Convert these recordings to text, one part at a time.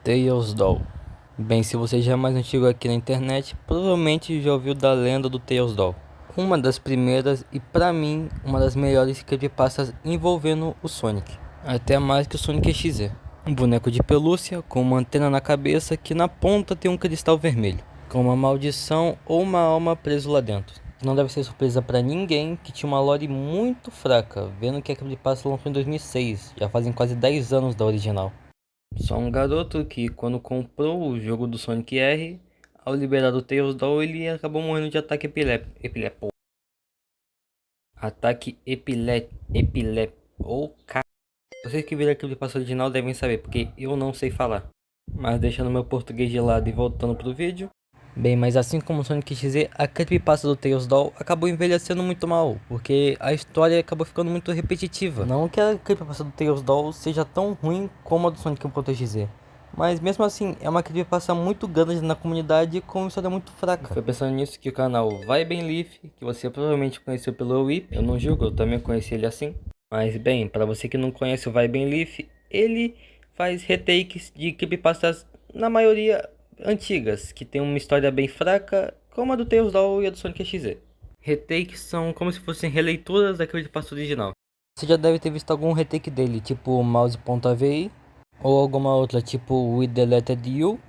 Tails Doll. Bem, se você já é mais antigo aqui na internet, provavelmente já ouviu da lenda do Tails Doll. Uma das primeiras e pra mim, uma das melhores creepypastas envolvendo o Sonic. Até mais que o Sonic XZ. Um boneco de pelúcia com uma antena na cabeça que na ponta tem um cristal vermelho, com uma maldição ou uma alma preso lá dentro. Não deve ser surpresa pra ninguém que tinha uma lore muito fraca, vendo que a creepypasta lançou em 2006, já fazem quase 10 anos da original. Só um garoto que, quando comprou o jogo do Sonic R, ao liberar o Tails Doll, ele acabou morrendo de ataque epilético. Ataque epilético. Ou c... Vocês que viram a creepypasta original devem saber, porque eu não sei falar. Mas deixando meu português de lado e voltando pro vídeo. Bem, mas assim como o Sonic XZ, a creepypasta do Tails Doll acabou envelhecendo muito mal, porque a história acabou ficando muito repetitiva. Não que a creepypasta do Tails Doll seja tão ruim como a do Sonic 1.XZ, mas mesmo assim é uma creepypasta muito grande na comunidade com uma história muito fraca. Foi pensando nisso que o canal Vai Bem Leaf, que você provavelmente conheceu pelo Whip, eu não julgo, eu também conheci ele assim. Mas bem, para você que não conhece o Vai Bem Leaf, ele faz retakes de creepypastas na maioria antigas, que tem uma história bem fraca, como a do Tails Doll e a do Sonic XZ. Retakes são como se fossem releituras daquele creepypasta original. Você já deve ter visto algum retake dele, tipo Mouse.avi, ou alguma outra, tipo We Deleted You,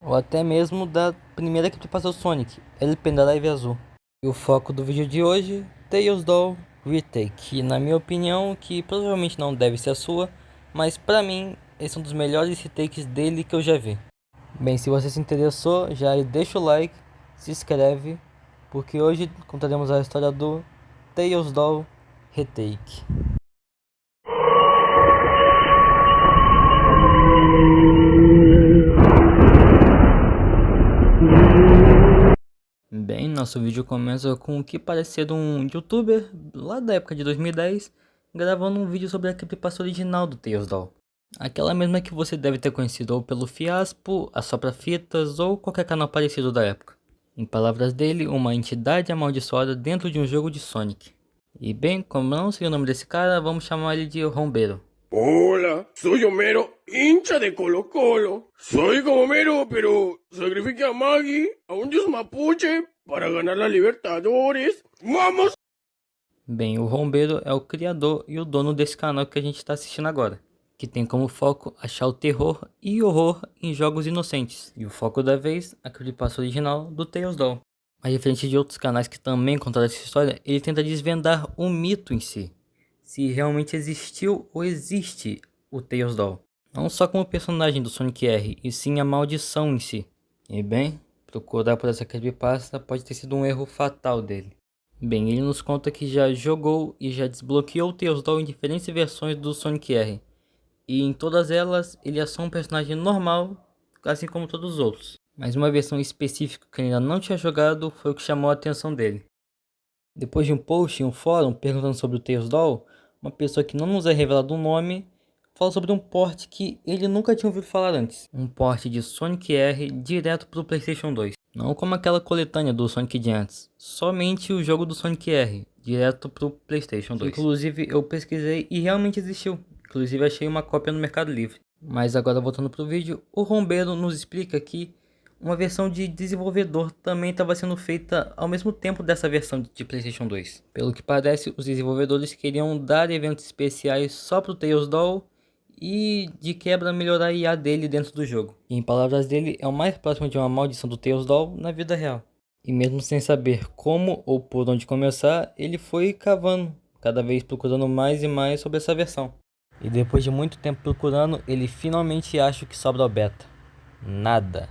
ou até mesmo da primeira creepypasta do Sonic, El Pendrive Azul. E o foco do vídeo de hoje, Tails Doll Retake, e na minha opinião, que provavelmente não deve ser a sua, mas pra mim, esse é um dos melhores retakes dele que eu já vi. Bem, se você se interessou, já deixa o like, se inscreve, porque hoje contaremos a história do Tails Doll Retake. Bem, nosso vídeo começa com o que parece ser um youtuber lá da época de 2010, gravando um vídeo sobre a creepypasta original do Tails Doll. Aquela mesma que você deve ter conhecido ou pelo Fiaspo, a Sopra-Fitas ou qualquer canal parecido da época. Em palavras dele, uma entidade amaldiçoada dentro de um jogo de Sonic. E bem, como não sei o nome desse cara, vamos chamar ele de Rombeiro. Hola, soy Homero, hincha de Colo Colo. Soy como Homero, pero sacrifique a Maggie, a un dios mapuche, para ganar la Libertadores. ¡Vamos! Bem, o Rombeiro é o criador e o dono desse canal que a gente está assistindo agora, que tem como foco achar o terror e horror em jogos inocentes. E o foco da vez, a creepypasta original do Tails Doll. Mas diferente de outros canais que também contaram essa história, ele tenta desvendar o mito em si. Se realmente existiu ou existe o Tails Doll. Não só como personagem do Sonic R, e sim a maldição em si. E bem, procurar por essa creepypasta pode ter sido um erro fatal dele. Bem, ele nos conta que já jogou e já desbloqueou o Tails Doll em diferentes versões do Sonic R. E em todas elas, ele é só um personagem normal, assim como todos os outros. Mas uma versão específica que ele ainda não tinha jogado foi o que chamou a atenção dele. Depois de um post em um fórum perguntando sobre o Tails Doll, uma pessoa que não nos é revelado o nome, fala sobre um port que ele nunca tinha ouvido falar antes. Um port de Sonic R direto para o PlayStation 2. Não como aquela coletânea do Sonic de antes, somente o jogo do Sonic R, direto pro PlayStation 2. Inclusive eu pesquisei e realmente existiu, inclusive achei uma cópia no Mercado Livre. Mas agora voltando pro vídeo, o Rombeiro nos explica que uma versão de desenvolvedor também estava sendo feita ao mesmo tempo dessa versão de PlayStation 2. Pelo que parece, os desenvolvedores queriam dar eventos especiais só pro Tails Doll, e de quebra melhorar a IA dele dentro do jogo. E em palavras dele, é o mais próximo de uma maldição do Tails Doll na vida real. E mesmo sem saber como ou por onde começar, ele foi cavando, cada vez procurando mais e mais sobre essa versão. E depois de muito tempo procurando, ele finalmente acha o que sobra ao beta. Nada.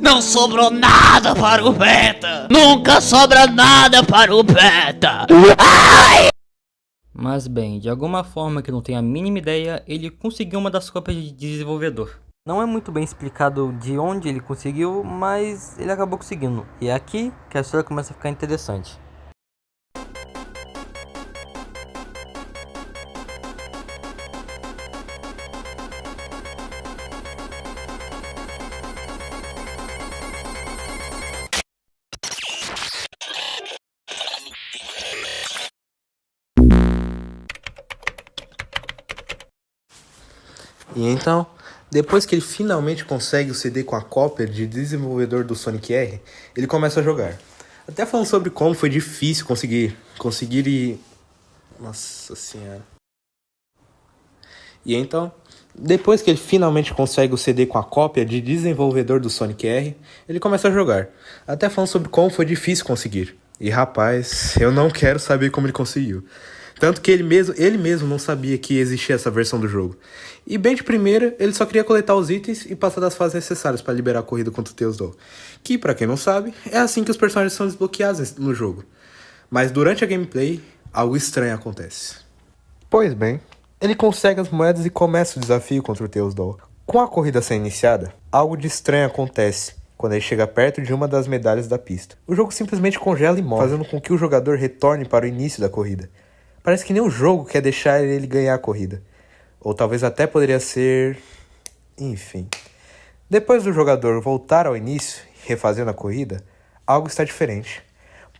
Não sobrou nada para o beta! Nunca sobra nada para o beta! Ai! Mas bem, de alguma forma que não tenho a mínima ideia, ele conseguiu uma das cópias de desenvolvedor. Não é muito bem explicado de onde ele conseguiu, mas ele acabou conseguindo. E é aqui que a história começa a ficar interessante. E então, Depois que ele finalmente consegue o CD com a cópia de desenvolvedor do Sonic R, ele começa a jogar. Até falando sobre como foi difícil conseguir e... Nossa senhora. E então, depois que ele finalmente consegue o CD com a cópia de desenvolvedor do Sonic R, ele começa a jogar. Até falando sobre como foi difícil conseguir. E rapaz, eu não quero saber como ele conseguiu. Tanto que ele mesmo não sabia que existia essa versão do jogo. E bem de primeira, ele só queria coletar os itens e passar das fases necessárias para liberar a corrida contra o Tails Doll. Que, pra quem não sabe, é assim que os personagens são desbloqueados no jogo. Mas durante a gameplay, algo estranho acontece. Pois bem, ele consegue as moedas e começa o desafio contra o Tails Doll. Com a corrida sendo iniciada, algo de estranho acontece quando ele chega perto de uma das medalhas da pista. O jogo simplesmente congela e morre, fazendo com que o jogador retorne para o início da corrida. Parece que nem o jogo quer deixar ele ganhar a corrida. Ou talvez até poderia ser... Enfim. Depois do jogador voltar ao início, refazendo a corrida, algo está diferente.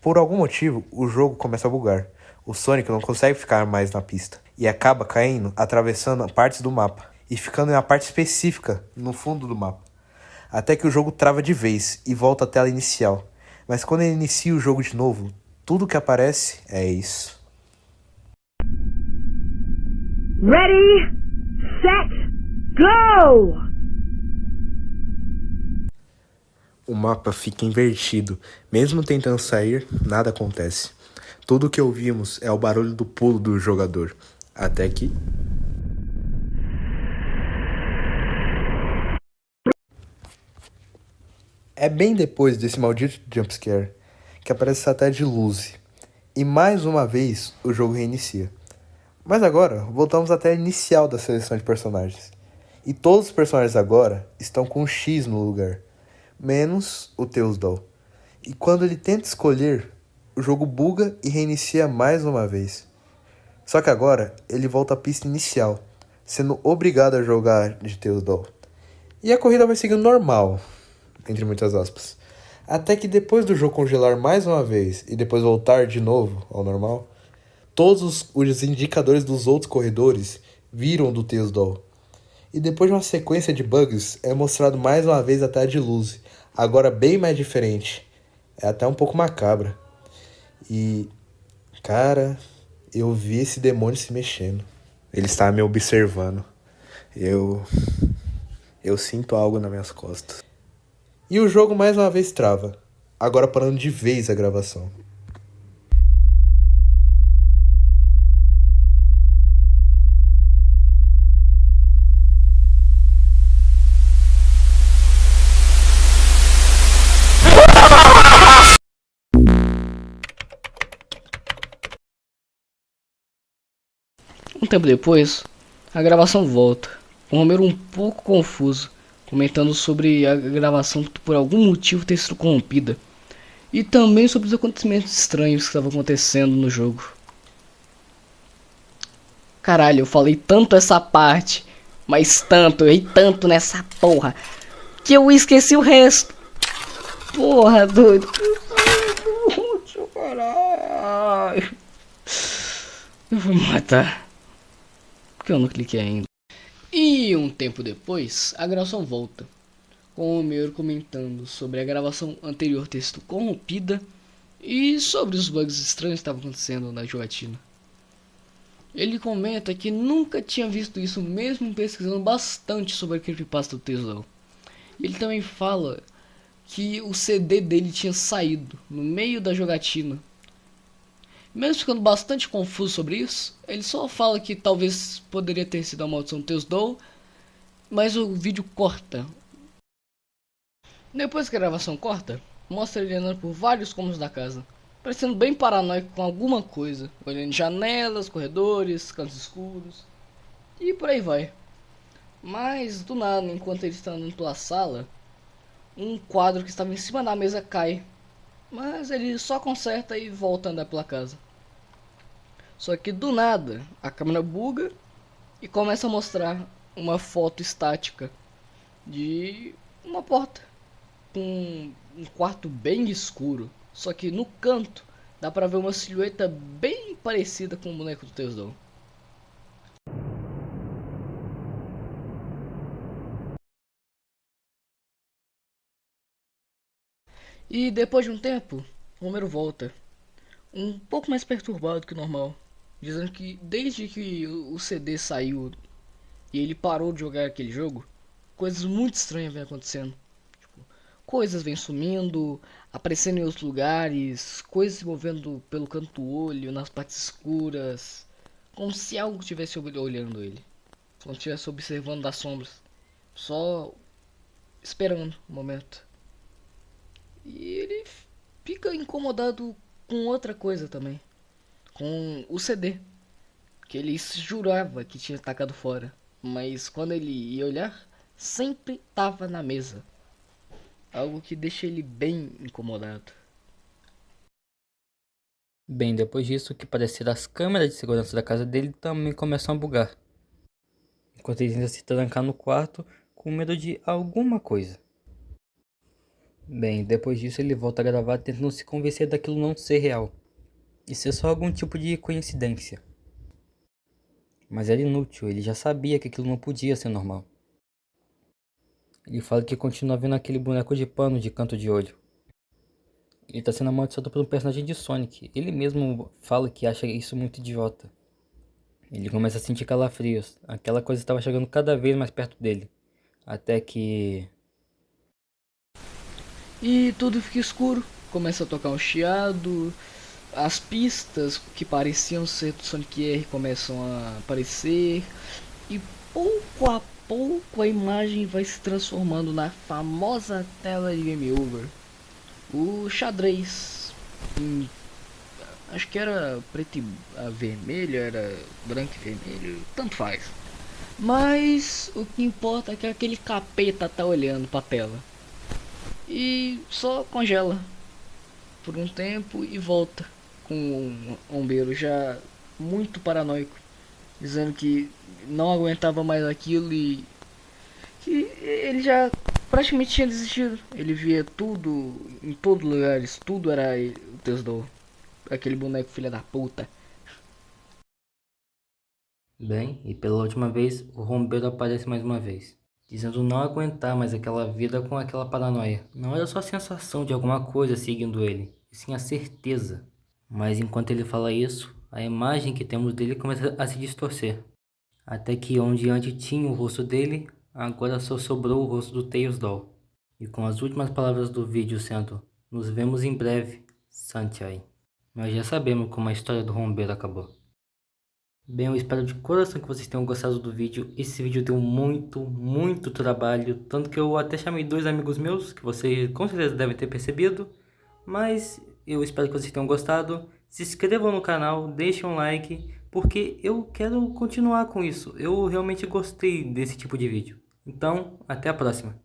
Por algum motivo, o jogo começa a bugar. O Sonic não consegue ficar mais na pista. E acaba caindo, atravessando partes do mapa. E ficando em uma parte específica, no fundo do mapa. Até que o jogo trava de vez e volta à tela inicial. Mas quando ele inicia o jogo de novo, tudo que aparece é isso. Ready, set, go! O mapa fica invertido. Mesmo tentando sair, nada acontece. Tudo o que ouvimos é o barulho do pulo do jogador. Até que... É bem depois desse maldito jumpscare que aparece a tela de luz. E mais uma vez o jogo reinicia. Mas agora, voltamos à tela inicial da seleção de personagens. E todos os personagens agora estão com um X no lugar. Menos o Tails Doll. E quando ele tenta escolher, o jogo buga e reinicia mais uma vez. Só que agora, ele volta à pista inicial, sendo obrigado a jogar de Tails Doll. E a corrida vai seguindo normal, entre muitas aspas. Até que depois do jogo congelar mais uma vez e depois voltar de novo ao normal, todos os indicadores dos outros corredores viram do Tails Doll. E depois de uma sequência de bugs, é mostrado mais uma vez a tela de luz, agora bem mais diferente. É até um pouco macabra. E, cara, eu vi esse demônio se mexendo. Ele estava me observando. Eu sinto algo nas minhas costas. E o jogo mais uma vez trava, agora parando de vez a gravação. Um tempo depois, a gravação volta, com o Romero um pouco confuso, comentando sobre a gravação por algum motivo ter sido corrompida, e também sobre os acontecimentos estranhos que estavam acontecendo no jogo. Caralho, eu falei tanto essa parte, mas tanto, eu errei tanto nessa porra, que eu esqueci o resto. Porra, doido. Caralho. Eu vou matar. Porque eu não cliquei ainda. E um tempo depois, a gravação volta, com o Homero comentando sobre a gravação anterior ter sido corrompida e sobre os bugs estranhos que estavam acontecendo na jogatina. Ele comenta que nunca tinha visto isso mesmo pesquisando bastante sobre a creepypasta do Tails Doll. Ele também fala que o CD dele tinha saído no meio da jogatina. Mesmo ficando bastante confuso sobre isso, ele só fala que talvez poderia ter sido a maldição do Tails Doll, mas o vídeo corta. Depois que a gravação corta, mostra ele andando por vários cômodos da casa, parecendo bem paranoico com alguma coisa, olhando janelas, corredores, cantos escuros e por aí vai. Mas do nada, enquanto ele está andando pela sala, um quadro que estava em cima da mesa cai, mas ele só conserta e volta a andar pela casa. Só que do nada, a câmera buga e começa a mostrar uma foto estática de uma porta com um quarto bem escuro. Só que no canto dá pra ver uma silhueta bem parecida com o boneco do Tails Doll. E depois de um tempo, Homero volta, um pouco mais perturbado que o normal, dizendo que desde que o CD saiu e ele parou de jogar aquele jogo, coisas muito estranhas vêm acontecendo. Coisas vêm sumindo, aparecendo em outros lugares, coisas se movendo pelo canto do olho, nas partes escuras, como se algo estivesse olhando ele, como se estivesse observando das sombras, só esperando o momento. E ele fica incomodado com outra coisa também, com o CD, que ele jurava que tinha tacado fora, mas quando ele ia olhar, sempre estava na mesa. Algo que deixa ele bem incomodado. Bem, depois disso, o que parecer as câmeras de segurança da casa dele também começam a bugar. Enquanto ele tenta se trancar no quarto com medo de alguma coisa. Bem, depois disso ele volta a gravar tentando se convencer daquilo não ser real. E ser só algum tipo de coincidência. Mas era inútil, ele já sabia que aquilo não podia ser normal. Ele fala que continua vendo aquele boneco de pano de canto de olho. Ele está sendo amaldiçoado por um personagem de Sonic. Ele mesmo fala que acha isso muito idiota. Ele começa a sentir calafrios. Aquela coisa estava chegando cada vez mais perto dele. Até que... E tudo fica escuro, começa a tocar um chiado, as pistas que pareciam ser do Sonic R começam a aparecer, e pouco a pouco a imagem vai se transformando na famosa tela de Game Over. O xadrez, acho que era preto e vermelho, era branco e vermelho, tanto faz. Mas o que importa é que aquele capeta tá olhando pra tela. E só congela por um tempo e volta com um bombeiro já muito paranoico, dizendo que não aguentava mais aquilo e que ele já praticamente tinha desistido. Ele via tudo em todos os lugares, tudo era o Tesdor, aquele boneco filha da puta. Bem, e pela última vez, o rombeiro aparece mais uma vez, dizendo não aguentar mais aquela vida com aquela paranoia. Não era só a sensação de alguma coisa seguindo ele, e sim a certeza. Mas enquanto ele fala isso, a imagem que temos dele começa a se distorcer. Até que onde antes tinha o rosto dele, agora só sobrou o rosto do Tails Doll. E com as últimas palavras do vídeo sendo: nos vemos em breve, Sanchai. Nós já sabemos como a história do rombeiro acabou. Bem, eu espero de coração que vocês tenham gostado do vídeo. Esse vídeo deu muito trabalho. Tanto que eu até chamei 2 amigos meus, que vocês com certeza devem ter percebido. Mas eu espero que vocês tenham gostado. Se inscrevam no canal, deixem um like, porque eu quero continuar com isso. Eu realmente gostei desse tipo de vídeo. Então, até a próxima.